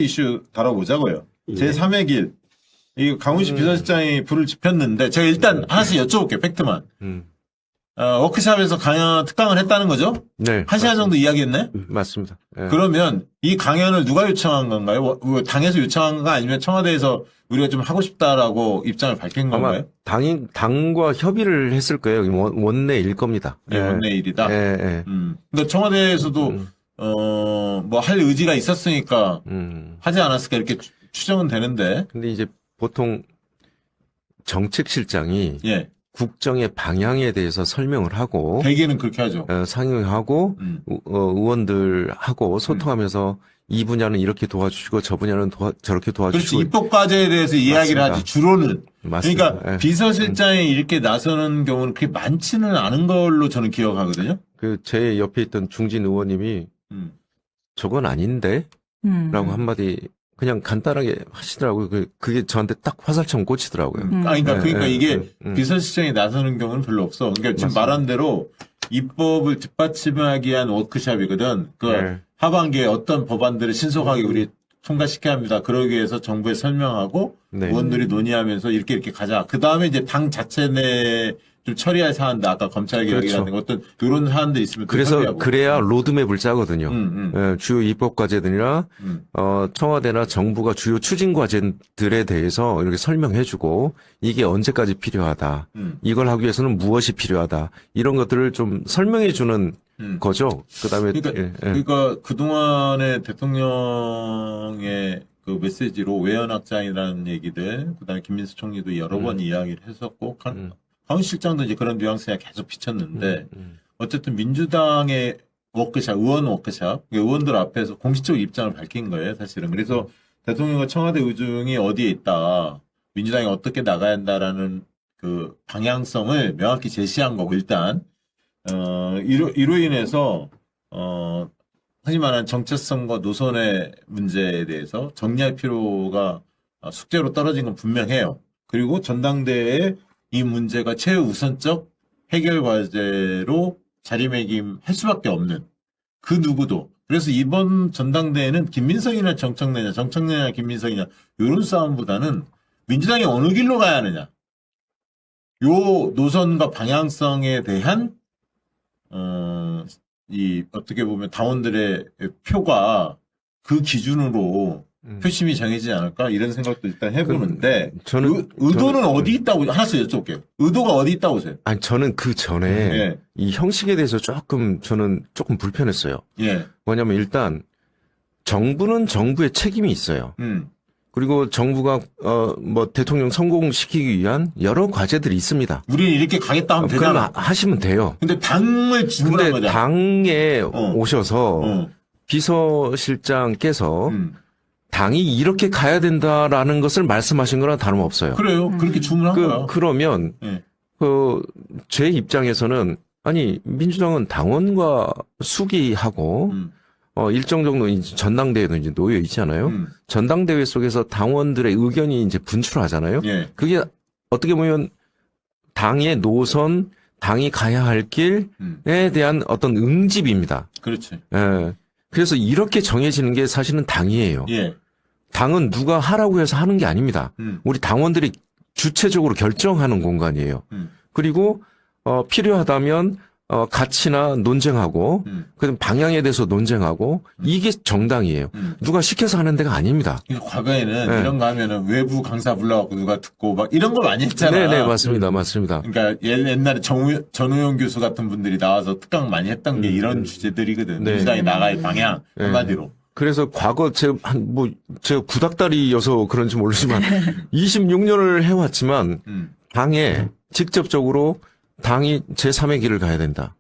이슈 다뤄보자고요. 예. 제3의 길. 이 강훈식 비서실장이 불을 지폈는데 제가 일단 하나씩 여쭤볼게요. 팩트만. 워크숍에서 강연 특강을 했다는 거죠? 네. 1시간 정도 이야기했네? 맞습니다. 예. 그러면 이 강연을 누가 요청한 건가요? 당에서 요청한 건가 아니면 청와대에서 우리가 좀 하고 싶다라고 입장을 밝힌 아마 건가요? 당과 협의를 했을 거예요. 원내일 겁니다. 예, 원내 일이다. 예, 예. 근데 청와대에서도 뭐 할 의지가 있었으니까 하지 않았을까 이렇게 추정은 되는데. 근데 이제 보통 정책실장이 예. 국정의 방향에 대해서 설명을 하고 대개는 그렇게 하죠. 상의하고 의원들하고 소통하면서 이 분야는 이렇게 도와주시고 저 분야는 저렇게 도와주시고. 그렇지. 입법 과제에 대해서 이야기를 맞습니다. 하지 주로는. 맞습니다. 그러니까 예. 비서실장이 이렇게 나서는 경우는 그렇게 많지는 않은 걸로 저는 기억하거든요. 제 옆에 있던 중진 의원님이 저건 아닌데? 라고 한마디 그냥 간단하게 하시더라고요. 그게 저한테 딱 화살처럼 꽂히더라고요. 그러니까 이게 음. 비서실장이 나서는 경우는 별로 없어. 그러니까 지금 맞습니다. 말한 대로 입법을 뒷받침하기 위한 워크숍이거든. 네. 하반기에 어떤 법안들을 신속하게 우리 통과시켜야 합니다. 그러기 위해서 정부에 설명하고 네. 의원들이 논의하면서 이렇게 가자. 그 다음에 이제 당 자체 내 좀 처리할 사안들, 아까 검찰개혁이라든가 어떤 이런 사안들이 있으면 또 그래서 협의하고. 그래야 로드맵을 짜거든요. 주요 입법 과제들이나 청와대나 정부가 주요 추진 과제들에 대해서 이렇게 설명해주고 이게 언제까지 필요하다. 이걸 하기 위해서는 무엇이 필요하다. 이런 것들을 좀 설명해주는 거죠. 그다음에 그러니까 그동안의 대통령의 그 메시지로 외연확장이라는 얘기들, 그다음에 김민수 총리도 여러 번 이야기를 했었고, 강훈 실장도 이제 그런 뉘앙스가 계속 비쳤는데, 어쨌든 민주당의 워크숍, 의원 워크숍, 의원들 앞에서 공식적 입장을 밝힌 거예요, 사실은. 그래서 대통령과 청와대 의중이 어디에 있다, 민주당이 어떻게 나가야 한다라는 그 방향성을 명확히 제시한 거고, 일단, 이로 인해서, 흔히 말하는 정체성과 노선의 문제에 대해서 정리할 필요가 숙제로 떨어진 건 분명해요. 그리고 전당대회에 이 문제가 최우선적 해결 과제로 자리매김할 수밖에 없는 그 누구도. 그래서 이번 전당대회는 김민석이나 정청래냐 김민석이냐 이런 싸움보다는 민주당이 어느 길로 가야 하느냐. 요 노선과 방향성에 대한 이 어떻게 보면 당원들의 표가 그 기준으로 표심이 정해지지 않을까 이런 생각도 일단 해보는데 의도는 어디 있다고 하나씩 여쭤볼게요. 의도가 어디 있다고 보세요? 아니 저는 그 전에 예. 이 형식에 대해서 저는 조금 불편했어요. 예. 뭐냐면 일단 정부는 정부의 책임이 있어요. 그리고 정부가 뭐 대통령 성공시키기 위한 여러 과제들이 있습니다. 우리는 이렇게 가겠다 하면 그럼 되잖아. 하시면 돼요. 근데 당을 주문한 근데 거잖아. 당에 오셔서 비서실장께서 당이 이렇게 가야 된다라는 것을 말씀하신 거랑 다름없어요. 그래요. 그렇게 주문한 거야. 그러면 예. 제 입장에서는 아니 민주당은 당원과 수기하고 일정 정도 이제 전당대회도 이제 놓여 있잖아요. 전당대회 속에서 당원들의 의견이 이제 분출하잖아요. 예. 그게 어떻게 보면 당의 노선, 당이 가야 할 길에 대한 어떤 응집입니다. 그렇지. 예. 그래서 이렇게 정해지는 게 사실은 당이에요. 예. 당은 누가 하라고 해서 하는 게 아닙니다. 우리 당원들이 주체적으로 결정하는 공간이에요. 그리고 필요하다면 가치나 논쟁하고 그 방향에 대해서 논쟁하고 이게 정당이에요. 누가 시켜서 하는 데가 아닙니다. 과거에는 네. 이런 거 하면은 외부 강사 불러갖고 누가 듣고 막 이런 거 많이 했잖아. 네네 맞습니다. 맞습니다. 그러니까 옛날에 전우영 교수 같은 분들이 나와서 특강 많이 했던 게 이런 주제들이거든. 네. 민주당이 나갈 방향 네. 한마디로. 그래서 과거 제가 구닥다리여서 그런지 모르지만 26년을 해왔지만 당에 직접적으로 당이 제3의 길을 가야 된다.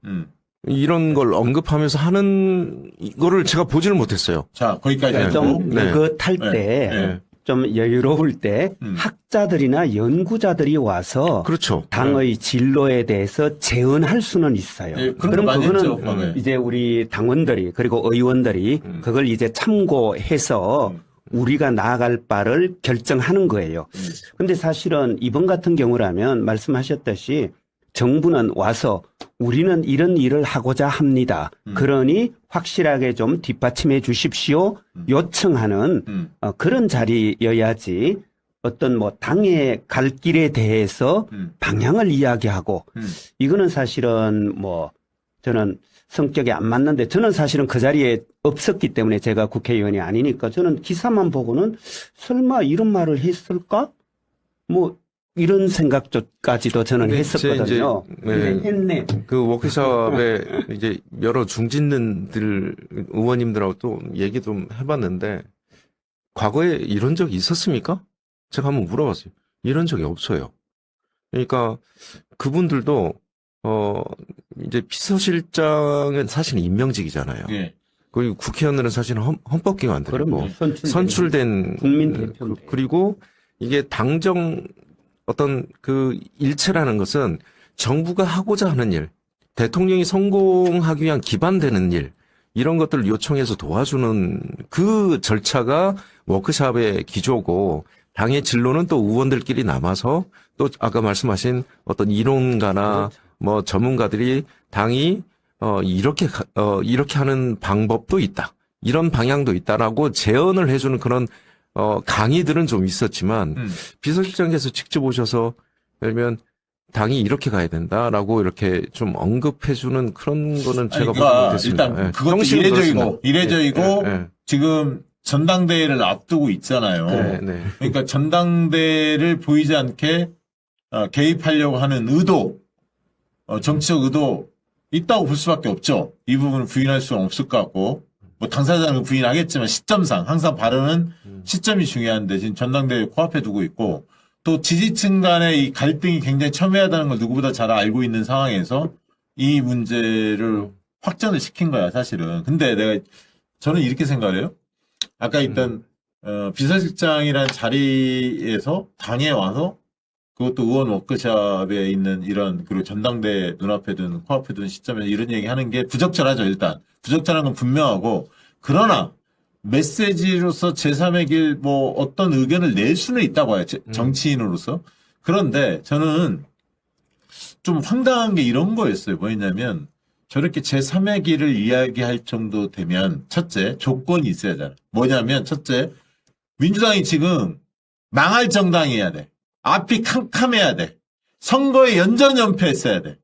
이런 걸 언급하면서 하는 거를 제가 보지를 못했어요. 자, 거기까지 네. 하고. 좀 네. 느긋할 네. 때, 네. 좀 여유로울 때 학자들이나 연구자들이 와서 그렇죠. 당의 진로에 대해서 재언할 수는 있어요. 네, 그런 그럼 거 많이 했죠, 그거는 과거에. 이제 우리 당원들이 그리고 의원들이 그걸 이제 참고해서 우리가 나아갈 바를 결정하는 거예요. 근데 사실은 이번 같은 경우라면 말씀하셨듯이 정부는 와서 우리는 이런 일을 하고자 합니다. 그러니 확실하게 좀 뒷받침해 주십시오. 요청하는 그런 자리여야지 어떤 뭐 당의 갈 길에 대해서 방향을 이야기하고 이거는 사실은 뭐 저는 성격이 안 맞는데 저는 사실은 그 자리에 없었기 때문에 제가 국회의원이 아니니까 저는 기사만 보고는 설마 이런 말을 했을까? 뭐 이런 생각까지도 저는 근데 했었거든요. 네. 했네. 그 워크숍에 이제 여러 중진들 의원님들하고 또 얘기 좀 해봤는데 과거에 이런 적이 있었습니까? 제가 한번 물어봤어요. 이런 적이 없어요. 그러니까 그분들도 이제 비서실장은 사실은 임명직이잖아요. 예. 그리고 국회의원들은 사실은 헌법기관들이고 선출된 국민 대표인데. 그리고 이게 당정 어떤 그 일체라는 것은 정부가 하고자 하는 일, 대통령이 성공하기 위한 기반되는 일, 이런 것들을 요청해서 도와주는 그 절차가 워크숍의 기조고, 당의 진로는 또 의원들끼리 남아서 또 아까 말씀하신 어떤 이론가나 뭐 전문가들이 당이 이렇게 하는 방법도 있다. 이런 방향도 있다라고 제언을 해주는 그런 강의들은 좀 있었지만 비서실장께서 직접 오셔서 예를 들면 당이 이렇게 가야 된다라고 이렇게 좀 언급해주는 그런 거는 제가 보지 못했습니다. 일단 예, 그것도 형식은 이례적이고 그렇습니다. 예. 지금 전당대회를 앞두고 있잖아요. 네. 그러니까 전당대회를 보이지 않게 개입하려고 하는 의도, 정치적 의도 있다고 볼 수밖에 없죠. 이 부분은 부인할 수는 없을 것 같고, 뭐 당사자는 부인하겠지만 시점상 항상 발언은 시점이 중요한데 지금 전당대회 코앞에 두고 있고, 또 지지층 간의 이 갈등이 굉장히 첨예하다는 걸 누구보다 잘 알고 있는 상황에서 이 문제를 확전을 시킨 거야, 사실은. 근데 저는 이렇게 생각해요. 아까 있던 비서실장이라는 자리에서 당에 와서 그것도 의원 워크숍에 있는 이런 그리고 전당대 눈앞에 둔 코앞에 둔 시점에서 이런 얘기 하는 게 부적절하죠. 일단 부적절한 건 분명하고, 그러나 메시지로서 제3의 길 뭐 어떤 의견을 낼 수는 있다고 해요. 정치인으로서. 그런데 저는 좀 황당한 게 이런 거였어요. 뭐였냐면 저렇게 제3의 길을 이야기할 정도 되면 첫째 조건이 있어야 하잖아요. 뭐냐면 첫째 민주당이 지금 망할 정당이어야 돼. 앞이 캄캄해야 돼. 선거에 연전연패했어야 돼.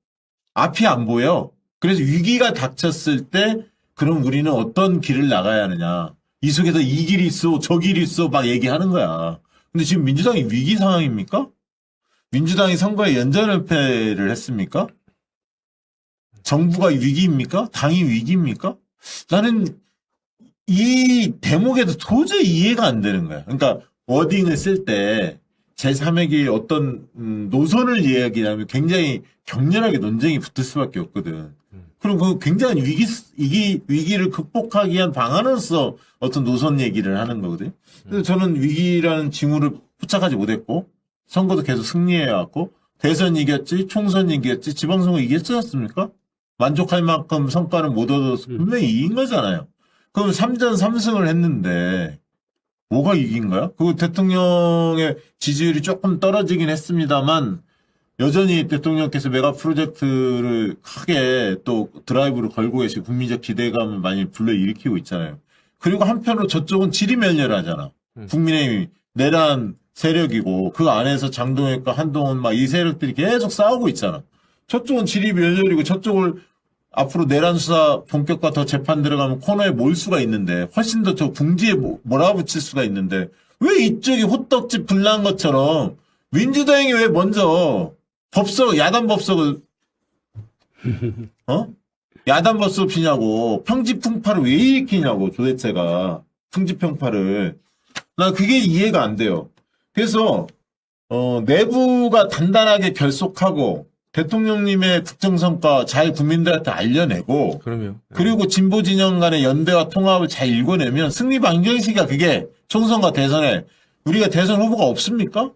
앞이 안 보여. 그래서 위기가 닥쳤을 때 그럼 우리는 어떤 길을 나가야 하느냐. 이 속에서 이 길이 있어 저 길이 있어 막 얘기하는 거야. 근데 지금 민주당이 위기 상황입니까? 민주당이 선거에 연전연패를 했습니까? 정부가 위기입니까? 당이 위기입니까? 나는 이 대목에도 도저히 이해가 안 되는 거야. 그러니까 워딩을 쓸 때 제3의 길 어떤 노선을 이야기하면 굉장히 격렬하게 논쟁이 붙을 수밖에 없거든. 그리고 그 굉장한 위기를 극복하기 위한 방안으로서 어떤 노선 얘기를 하는 거거든요. 그래서 저는 위기라는 징후를 포착하지 못했고, 선거도 계속 승리해왔고, 대선 이겼지, 총선 이겼지, 지방선거 이겼지 않습니까? 만족할 만큼 성과는 못 얻어서 분명히 이긴 거잖아요. 그럼 3전 3승을 했는데, 뭐가 이긴 거야? 그 대통령의 지지율이 조금 떨어지긴 했습니다만, 여전히 대통령께서 메가 프로젝트를 크게 또 드라이브를 걸고 계시고 국민적 기대감을 많이 불러일으키고 있잖아요. 그리고 한편으로 저쪽은 지리멸렬하잖아. 국민의힘이 내란 세력이고 그 안에서 장동혁과 한동훈 막 이 세력들이 계속 싸우고 있잖아. 저쪽은 지리멸렬이고 저쪽을 앞으로 내란 수사 본격과 더 재판 들어가면 코너에 몰 수가 있는데 훨씬 더 저 궁지에 몰아붙일 수가 있는데 왜 이쪽이 호떡집 불난 것처럼 민주당이 왜 먼저 야단 법석을 야단 법석 피냐고 평지풍파를 왜 일으키냐고 도대체가 풍지평파를 나 그게 이해가 안 돼요. 그래서 내부가 단단하게 결속하고 대통령님의 국정성과 잘 국민들한테 알려내고 그럼요. 그리고 진보 진영 간의 연대와 통합을 잘 읽어내면 승리 방정식이야. 그게 총선과 대선에 우리가 대선 후보가 없습니까?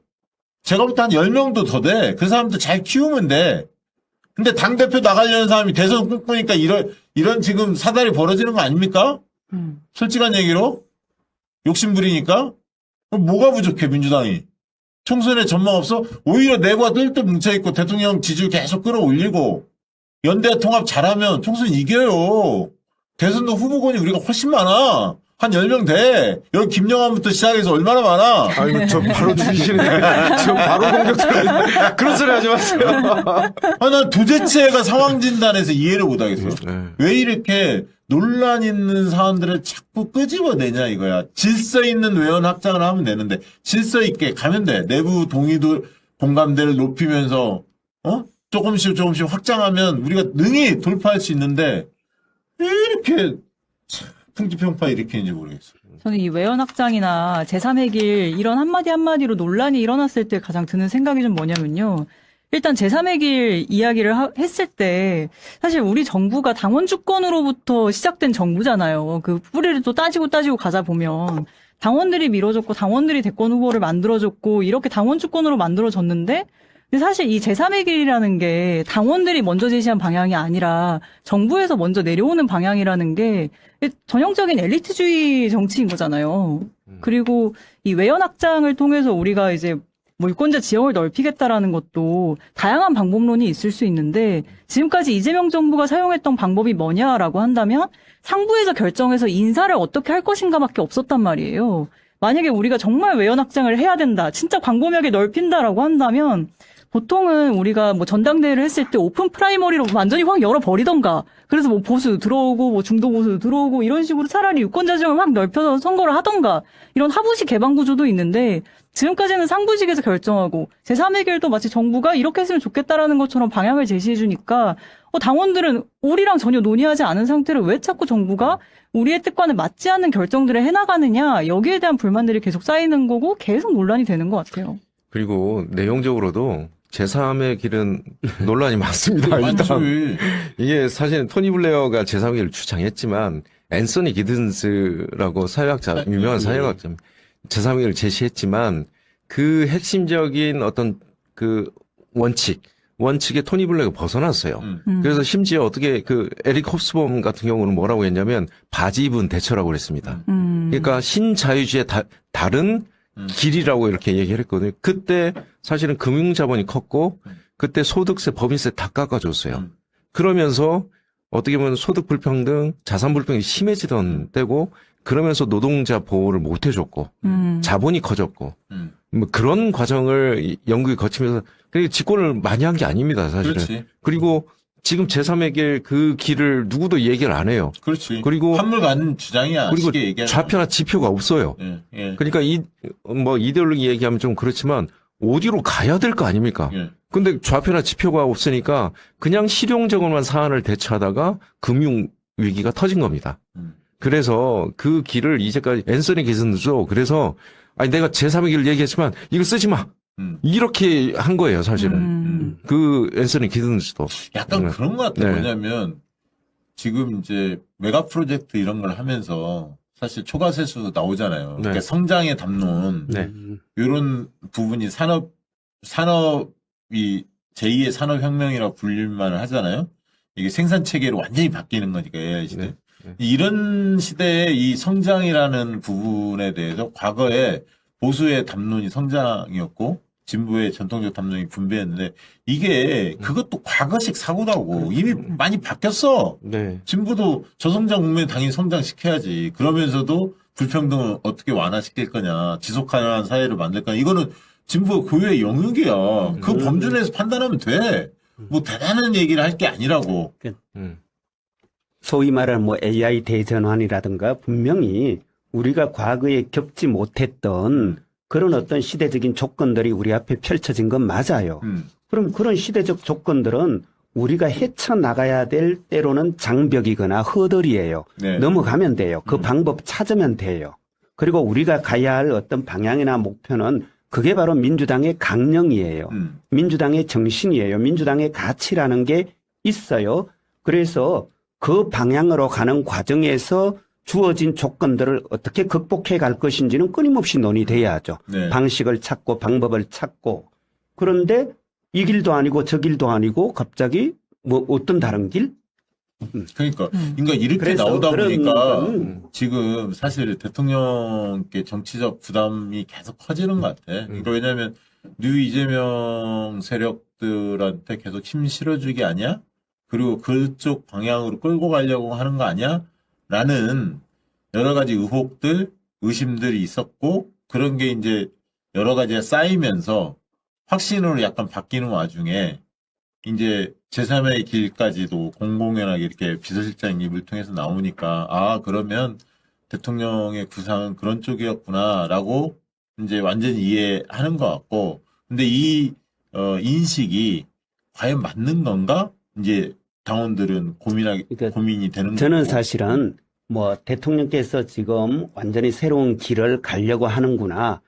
제가 볼 때 한 10명도 더 돼. 그 사람들 잘 키우면 돼. 근데 당대표 나가려는 사람이 대선 꿈꾸니까 이런 지금 사달이 벌어지는 거 아닙니까? 솔직한 얘기로. 욕심부리니까. 그럼 뭐가 부족해, 민주당이. 총선에 전망 없어? 오히려 내부가 뜰뜰 뭉쳐있고 대통령 지지율 계속 끌어올리고 연대 통합 잘하면 총선 이겨요. 대선도 후보군이 우리가 훨씬 많아. 한 10명 돼. 여기 김영환부터 시작해서 얼마나 많아. 아이고, 저 바로 죽이시네. 지금 바로 공격 들어요. 그런 소리 하지 마세요. 난 도대체가 상황진단에서 이해를 못하겠어. 네. 왜 이렇게 논란 있는 사안들을 자꾸 끄집어내냐 이거야. 질서 있는 외연 확장을 하면 되는데 질서 있게 가면 돼. 내부 동의도 공감대를 높이면서 조금씩 확장하면 우리가 능히 돌파할 수 있는데 왜 이렇게 풍지평파 일으키는지 모르겠어요. 저는 이 외연 확장이나 제3의 길 이런 한마디로 논란이 일어났을 때 가장 드는 생각이 좀 뭐냐면요. 일단 제3의 길 이야기를 했을 때 사실 우리 정부가 당원 주권으로부터 시작된 정부잖아요. 그 뿌리를 또 따지고 가다 보면 당원들이 밀어줬고 당원들이 대권 후보를 만들어줬고 이렇게 당원 주권으로 만들어졌는데 근데 사실 이 제3의 길이라는 게 당원들이 먼저 제시한 방향이 아니라 정부에서 먼저 내려오는 방향이라는 게 전형적인 엘리트주의 정치인 거잖아요. 그리고 이 외연 확장을 통해서 우리가 이제 물권자 지형을 넓히겠다라는 것도 다양한 방법론이 있을 수 있는데 지금까지 이재명 정부가 사용했던 방법이 뭐냐라고 한다면 상부에서 결정해서 인사를 어떻게 할 것인가밖에 없었단 말이에요. 만약에 우리가 정말 외연 확장을 해야 된다, 진짜 광범위하게 넓힌다라고 한다면 보통은 우리가 뭐 전당대회를 했을 때 오픈 프라이머리로 완전히 확 열어버리던가 그래서 뭐 보수 들어오고 뭐 중도 보수 들어오고 이런 식으로 차라리 유권자 지형을 확 넓혀서 선거를 하던가 이런 하부식 개방 구조도 있는데 지금까지는 상부식에서 결정하고 제3의 길도 마치 정부가 이렇게 했으면 좋겠다라는 것처럼 방향을 제시해 주니까 당원들은 우리랑 전혀 논의하지 않은 상태로 왜 자꾸 정부가 우리의 뜻과는 맞지 않는 결정들을 해나가느냐 여기에 대한 불만들이 계속 쌓이는 거고 계속 논란이 되는 것 같아요. 그리고 내용적으로도 제3의 길은 논란이 많습니다. 일단 이게 사실은 토니 블레어가 제3의 길을 주장했지만 앤서니 기든스라고 사회학자, 유명한 사회학자 제3의 길을 제시했지만 그 핵심적인 어떤 그 원칙에 토니 블레어가 벗어났어요. 그래서 심지어 어떻게 그 에릭 홉스범 같은 경우는 뭐라고 했냐면 바지 입은 대처라고 그랬습니다. 그러니까 신자유주의의 다른 길이라고 이렇게 얘기를 했거든요. 그때 사실은 금융자본이 컸고 그때 소득세, 법인세 다 깎아줬어요. 그러면서 어떻게 보면 소득 불평등, 자산 불평이 심해지던 때고 그러면서 노동자 보호를 못 해줬고 자본이 커졌고 뭐 그런 과정을 영국이 거치면서 집권을 많이 한 게 아닙니다. 사실은. 그렇지. 그리고 지금 제3의 길 그 길을 누구도 얘기를 안 해요. 그렇지. 그리고 한물 가는 주장이야. 그리고 쉽게 얘기하면. 좌표나 지표가 없어요. 예. 그러니까 뭐 이데올로기 얘기하면 좀 그렇지만 어디로 가야 될 거 아닙니까? 예. 근데 좌표나 지표가 없으니까 그냥 실용적으로만 사안을 대처하다가 금융 위기가 터진 겁니다. 그래서 그 길을 이제까지 앤서니 기슨도 그래서 아니 내가 제3의 길을 얘기했지만 이거 쓰지 마. 이렇게 한 거예요, 사실은. 그 앤서니 기슨도 약간 그런 것 같아요. 네. 뭐냐면 지금 이제 메가 프로젝트 이런 걸 하면서 사실 초과세수도 나오잖아요. 네. 그러니까 성장의 담론 네. 이런 부분이 산업이 제2의 산업혁명이라고 불릴만 하잖아요. 이게 생산 체계로 완전히 바뀌는 거니까 AI 시대. 네. 네. 이런 시대에 이 성장이라는 부분에 대해서 과거에 보수의 담론이 성장이었고 진보의 전통적 담론이 분배했는데 이게 그것도 과거식 사고라고 이미 많이 바뀌었어. 네. 진보도 저성장 국면 당연히 성장시켜야지. 그러면서도 불평등을 어떻게 완화시킬 거냐, 지속 가능한 사회를 만들 거냐. 이거는 진보의 고유의 영역이야. 그 범주 내에서 판단하면 돼. 뭐 대단한 얘기를 할 게 아니라고. 소위 말하는 뭐 AI 대전환이라든가 분명히 우리가 과거에 겪지 못했던 그런 어떤 시대적인 조건들이 우리 앞에 펼쳐진 건 맞아요. 그럼 그런 시대적 조건들은 우리가 헤쳐나가야 될 때로는 장벽이거나 허들이에요. 네. 넘어가면 돼요. 그 방법 찾으면 돼요. 그리고 우리가 가야 할 어떤 방향이나 목표는 그게 바로 민주당의 강령이에요. 민주당의 정신이에요. 민주당의 가치라는 게 있어요. 그래서 그 방향으로 가는 과정에서 주어진 조건들을 어떻게 극복해 갈 것인지는 끊임없이 논의돼야죠. 네. 방식을 찾고 방법을 찾고. 그런데 이 길도 아니고 저 길도 아니고 갑자기 뭐 어떤 다른 길? 그러니까 이렇게 그래서 나오다 그런 보니까 거는 지금 사실 대통령께 정치적 부담이 계속 커지는 것 같아. 그러니까 왜냐하면 뉴 이재명 세력들한테 계속 힘 실어주기 아니야? 그리고 그쪽 방향으로 끌고 가려고 하는 거 아니야? 라는 여러 가지 의혹들, 의심들이 있었고, 그런 게 이제 여러 가지가 쌓이면서 확신으로 약간 바뀌는 와중에 이제 제3의 길까지도 공공연하게 이렇게 비서실장 입을 통해서 나오니까, 아, 그러면 대통령의 구상은 그런 쪽이었구나라고 이제 완전히 이해하는 것 같고, 근데 이 인식이 과연 맞는 건가? 이제 당원들은 그러니까 고민이 되는 저는 거고. 사실은 뭐 대통령께서 지금 완전히 새로운 길을 가려고 하는구나.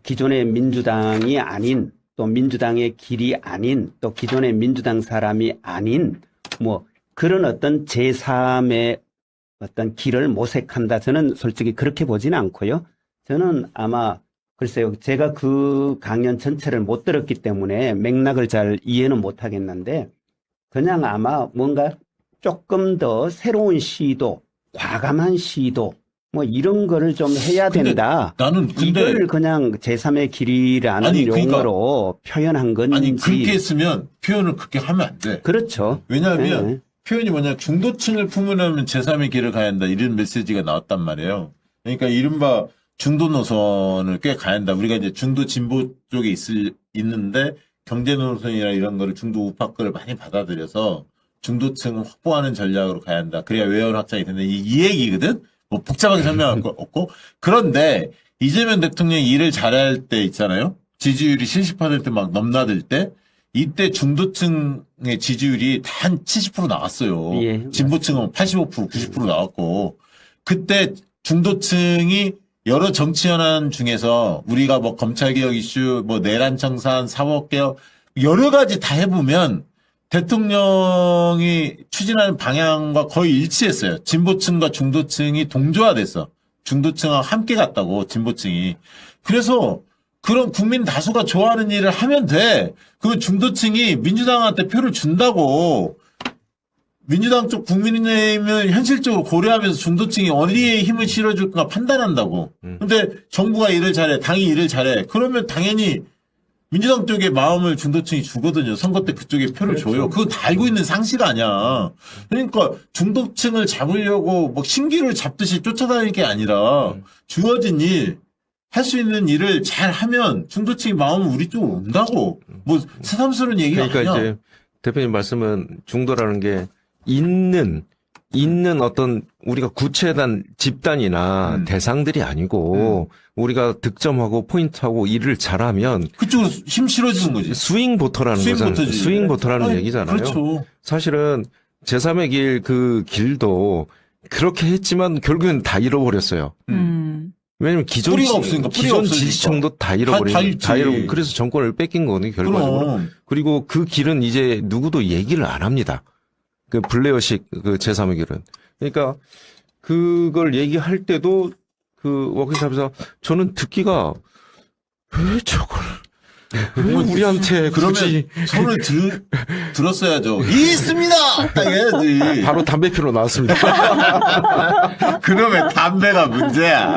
기존의 민주당이 아닌 또 민주당의 길이 아닌 또 기존의 민주당 사람이 아닌 뭐 그런 어떤 제3의 어떤 길을 모색한다. 저는 솔직히 그렇게 보지는 않고요. 저는 아마 글쎄요. 제가 그 강연 전체를 못 들었기 때문에 맥락을 잘 이해는 못 하겠는데 그냥 아마 뭔가 조금 더 새로운 시도, 과감한 시도, 뭐 이런 거를 좀 해야 근데 된다. 나는 근데 이걸 그냥 제3의 길이라는 아니, 그러니까 용어로 표현한 건지. 아니 그렇게 했으면 표현을 그렇게 하면 안 돼. 그렇죠. 왜냐하면 네. 표현이 뭐냐 중도층을 품으려면 제3의 길을 가야 한다 이런 메시지가 나왔단 말이에요. 그러니까 이른바 중도 노선을 꽤 가야 한다. 우리가 이제 중도 진보 쪽에 있는데 경제 노선이나 이런 거를 중도 우파 거를 많이 받아들여서 중도층을 확보하는 전략으로 가야 한다. 그래야 외연 확장이 된다. 이 얘기거든. 뭐 복잡하게 설명할 거 없고. 그런데 이재명 대통령이 일을 잘할 때 있잖아요. 지지율이 70% 막 넘나들 때 이때 중도층의 지지율이 한 70% 나왔어요. 예, 진보층은 85%, 90% 나왔고 그때 중도층이 여러 정치 현안 중에서 우리가 뭐 검찰개혁 이슈, 뭐 내란 청산, 사법개혁 여러 가지 다 해보면 대통령이 추진하는 방향과 거의 일치했어요. 진보층과 중도층이 동조화됐어. 중도층하고 함께 갔다고 진보층이. 그래서 그런 국민 다수가 좋아하는 일을 하면 돼. 그 중도층이 민주당한테 표를 준다고. 민주당 쪽 국민의힘을 현실적으로 고려하면서 중도층이 어디에 힘을 실어줄까 판단한다고. 근데 정부가 일을 잘해, 당이 일을 잘해. 그러면 당연히 민주당 쪽에 마음을 중도층이 주거든요. 선거 때 그쪽에 표를 줘요. 그거 다 알고 있는 상식 아니야. 그러니까 중도층을 잡으려고 뭐 신기를 잡듯이 쫓아다닐 게 아니라 주어진 일, 할 수 있는 일을 잘 하면 중도층이 마음은 우리 쪽으로 온다고. 뭐 새삼스러운 얘기가 그러니까 아니야. 이제 대표님 말씀은 중도라는 게 있는 어떤 우리가 구체단 집단이나 대상들이 아니고 우리가 득점하고 포인트하고 일을 잘하면 그쪽으로 힘 실어주는 거지. 스윙 보터라는 스윙 거잖아요. 보터지. 스윙 보터라는 아니, 얘기잖아요. 그렇죠. 사실은 제3의 길 그 길도 그렇게 했지만 결국엔 다 잃어버렸어요. 왜냐면 기존 뿌리가 없으니까, 뿌리가 기존 없으니까. 지지층도 다 잃어버린 다 잃지. 그래서 정권을 뺏긴 거거든요, 결과적으로. 그럼. 그리고 그 길은 이제 누구도 얘기를 안 합니다. 그 블레어식 그 제3의 길은. 그러니까 그걸 얘기할 때도 그 워크숍에서 저는 듣기가 왜 저걸 왜 우리한테 그러면 굳이 손을 들었어야죠. 있습니다! 딱 해야지. 바로 담배 피러 나왔습니다. 그러면 담배가 문제야.